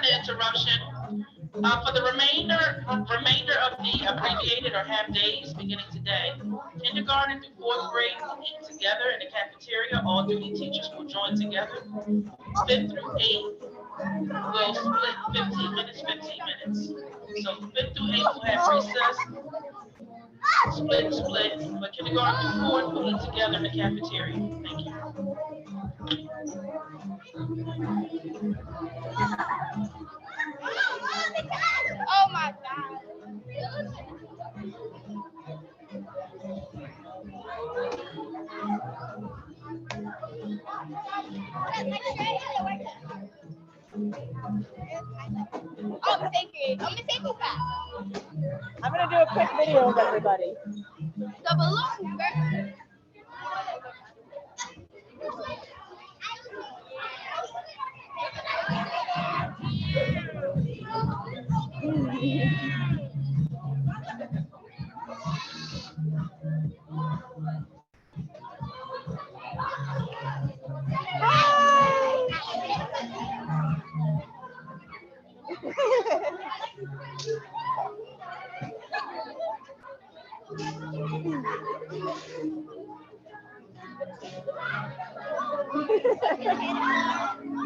the interruption. For the remainder of the abbreviated or half days beginning today, kindergarten through fourth grade will eat together in the cafeteria. All duty teachers will join together. Fifth through eighth will split 15 minutes, 15 minutes. So fifth through eighth will have recess, split. But kindergarten through fourth will eat together in the cafeteria. Thank you. Oh my God. Oh, mistake it. Oh, mistake it back. I'm gonna do a quick video of everybody. The balloon, girl.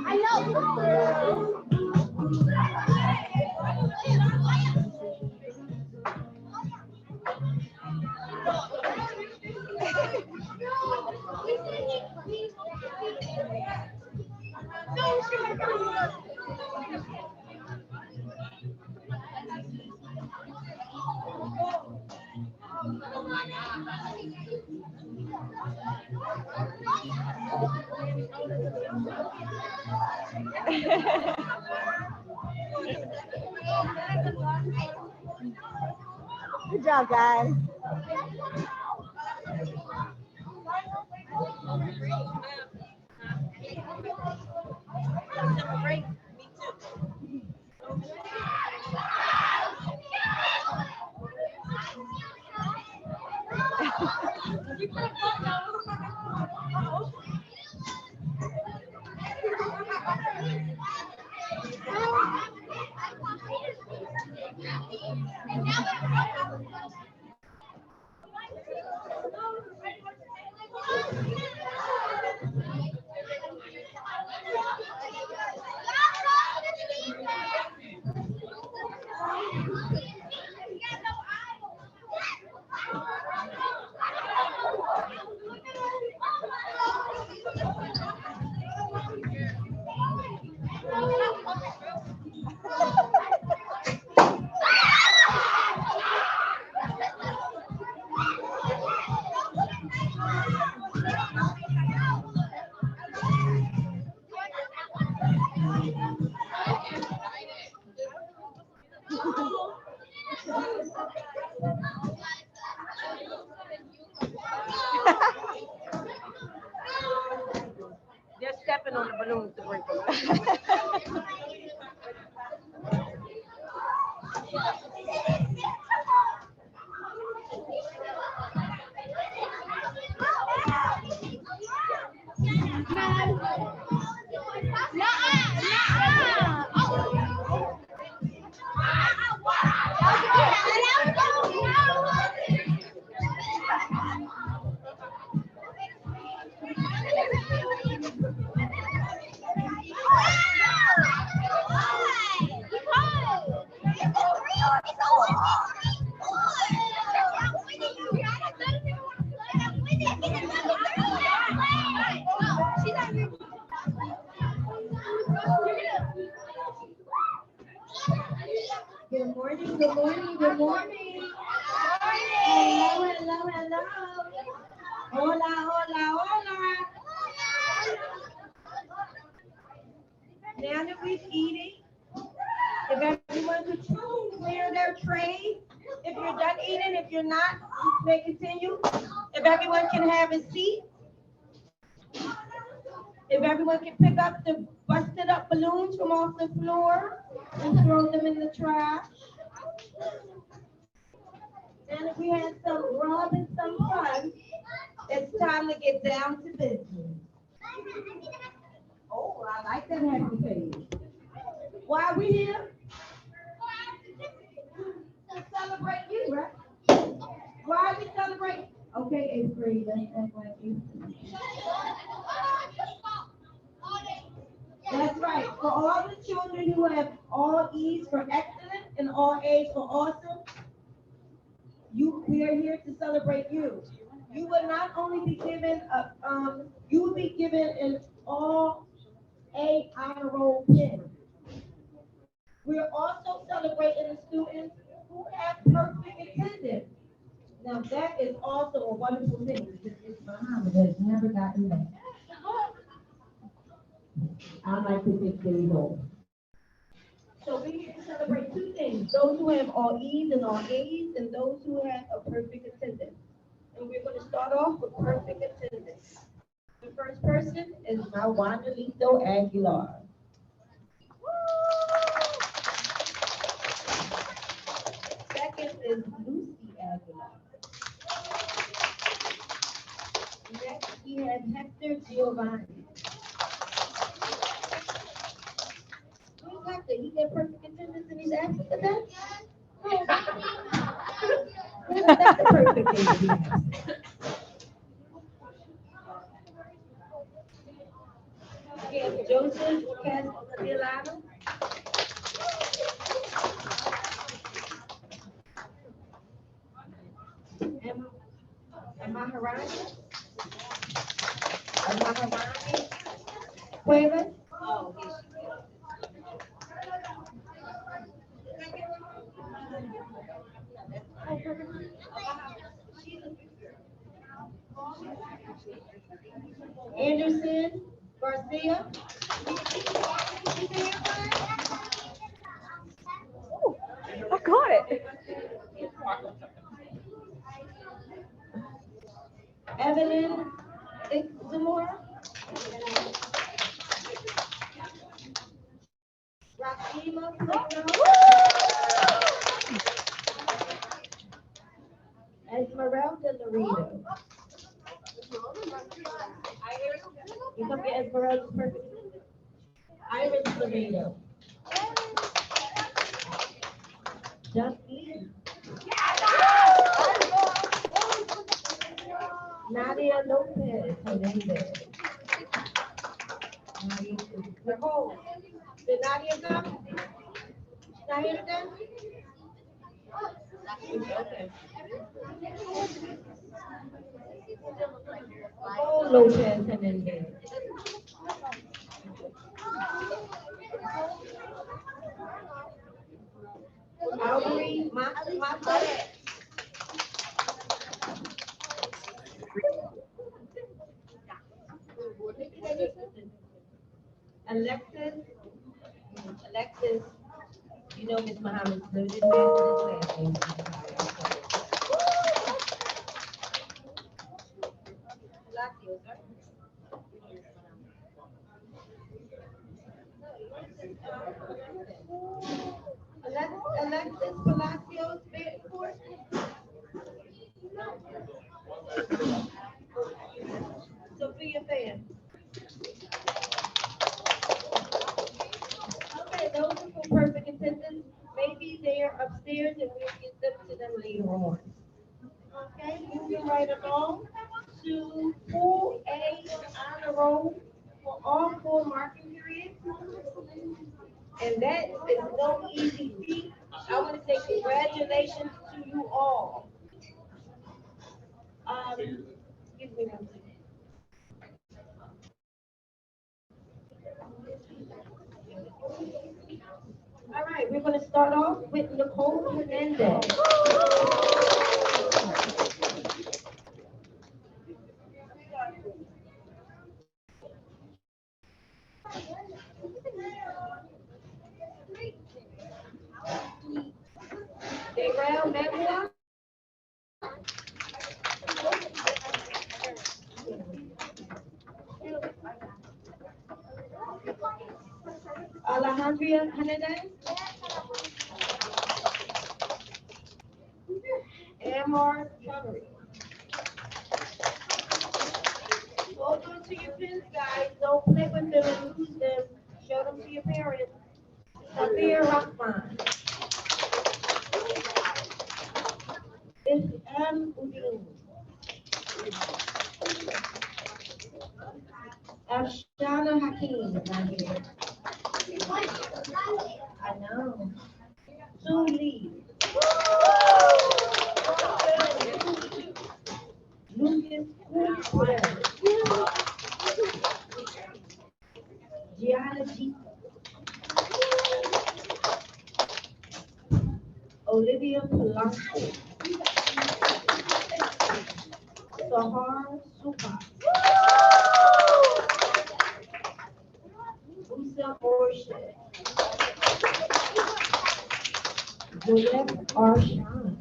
I know. Good job, guys. They're stepping on the balloons to break them. Good morning, good morning, good morning. Hello, hello, hello. Hola, hola, hola. Now that we've eaten, if everyone could clear their trays, if you're done eating, if you're not, you may continue. If everyone can have a seat, if everyone can pick up the busted up balloons from off the floor and throw them in the trash. And if we had some rub and some fun, it's time to get down to business. Oh, I like that happy face. Why we here? To celebrate you, right? Why we celebrate? Okay, eighth grade, let's act like eighth grade. That's right. For all the children who have all E's for excellent and all A's for awesome, we are here to celebrate you. You will not only be given you will be given an all A honor roll pin. We are also celebrating the students who have perfect attendance. Now that is also a wonderful thing. It's Muhammad has never gotten that. I like to think they know. So we here to celebrate two things: those who have all E's and all A's, and those who have a perfect attendance. And we're going to start off with perfect attendance. The first person is my Wandelito Aguilar. Second is Lucy Aguilar. Next, we have Hector Giovanni. Who's Hector? He got perfect attendance and he's absent today? That's the perfect thing to be absent. We have Joseph Castellano. Maharani. Cuevas. Oh, yes. Anderson Garcia. Ooh, I got it. Evelyn Zamora. Rakima Plano. Esmeralda Laredo. You come get Esmeralda's perfect. Iris Laredo. Just Lee. Nadia Lopez Hernandez. Nicole. Did Nadia come? She's not here today? Okay. Nicole Lopez Hernandez. Aubrey Mata. Alexis, you know Miss Muhammad's lived in there for this last name. Palacios, right? Alexis Palacios, Bedford. Sophia Fan. Okay, those are for perfect attendance. Maybe they're upstairs and we'll get them to them later on. Okay, moving right along to full A honor roll for all 4 marking periods. And that is no easy feat. I want to say congratulations to you all. Excuse me one second. All right, we're going to start off with Nicole Hernandez. Daryl Manuel. Alejandria Hernandez. Amar Chowdhury. Hold on to your pins, guys. Don't play with them and lose them. Show them to your parents. Tell Sophia Rahman. Isam Udin. Afshana Hakim is not here. I know. Sue Lee. Lucas Cooper. Gianna G. Olivia Polanco. Sahar Supa. Musa Morshed. Joyette Arshan.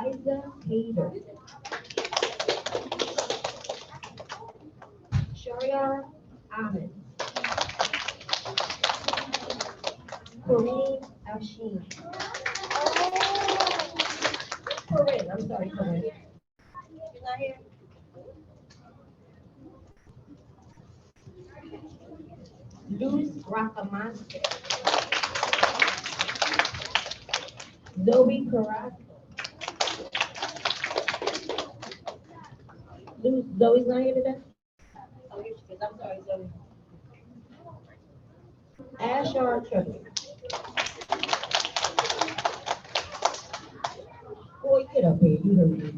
Isa Hader. Shariar Ahmed. Corinne Alshin. Corinne, I'm sorry, Corinne. She's not here. Luz Racamante. Zoe Carrasco. Zoe's not here today? Oh, here she is. I'm sorry, Zoe. Ashar Trevor. Boy, get up here. You heard me.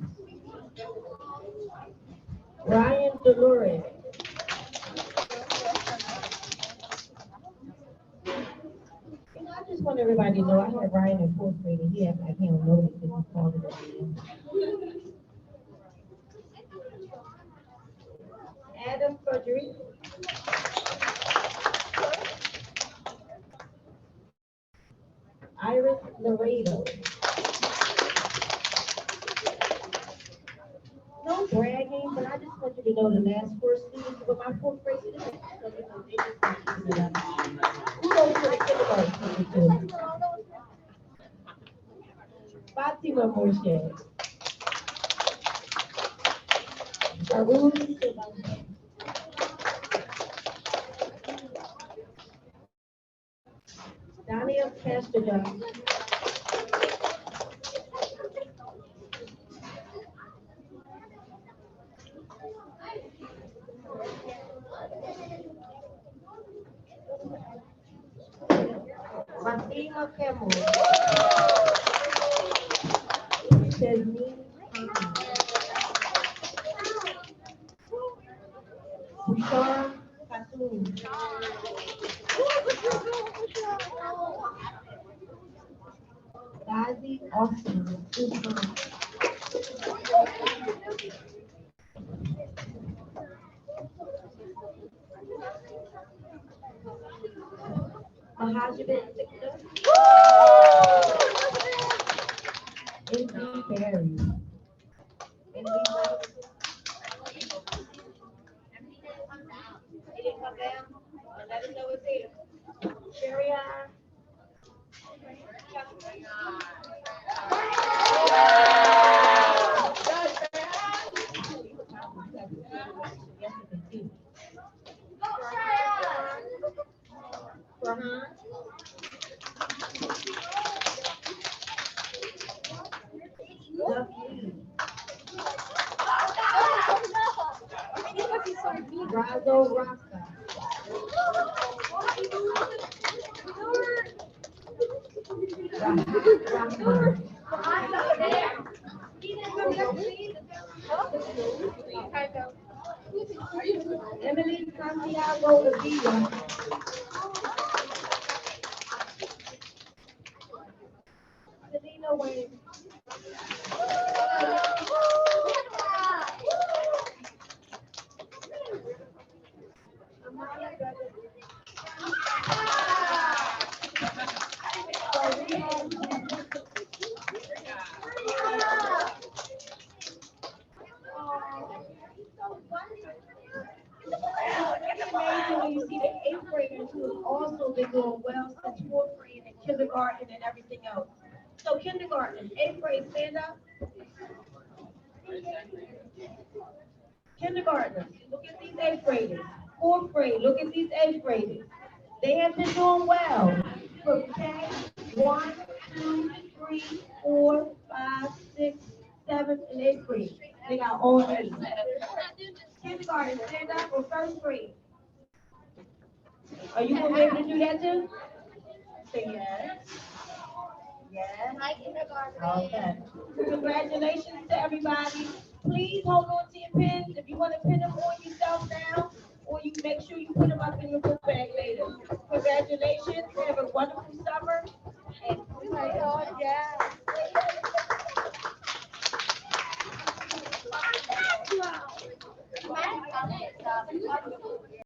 Ryan Dolores. I just want everybody to know I had Ryan in fourth grade and he had like he don't know this because he called it a Adam Frederick. Iris Laredo. No bragging, but I just want you to know the last four students with my fourth grade students. So, you know, they just want you to know. Who goes to the kindergarten teacher? Fatima Moshe. Arun Silva. Daniel Castellano. Fatima Campbell. Jasmine Bishara Khatun. Gazi Austin. Mahajibin Sikta. Indy Berry. Indy Berry. He didn't come down? Let us know it's here. Sherry Ann. Razo Raka. Emily Santiago Levilla. Selena Wayne. When you see the eighth graders who have also been doing well since fourth grade and kindergarten and everything else. So kindergarten, eighth grade, stand up. Kindergartners, look at these eighth graders. Fourth grade, look at these eighth graders. They have been doing well. For K, 1, 2, 3, 4, 5, 6, 7, and 8th grade. They got all A's. Kindergarten, stand up, or first grade. Are you gonna be able to do that too? Say yes. Yes. My kindergarten. Okay. Congratulations to everybody. Please hold on to your pins. If you want to pin them on yourself now, or you make sure you put them up in your book bag later. Congratulations. Have a wonderful summer. And Oh my God, yeah. My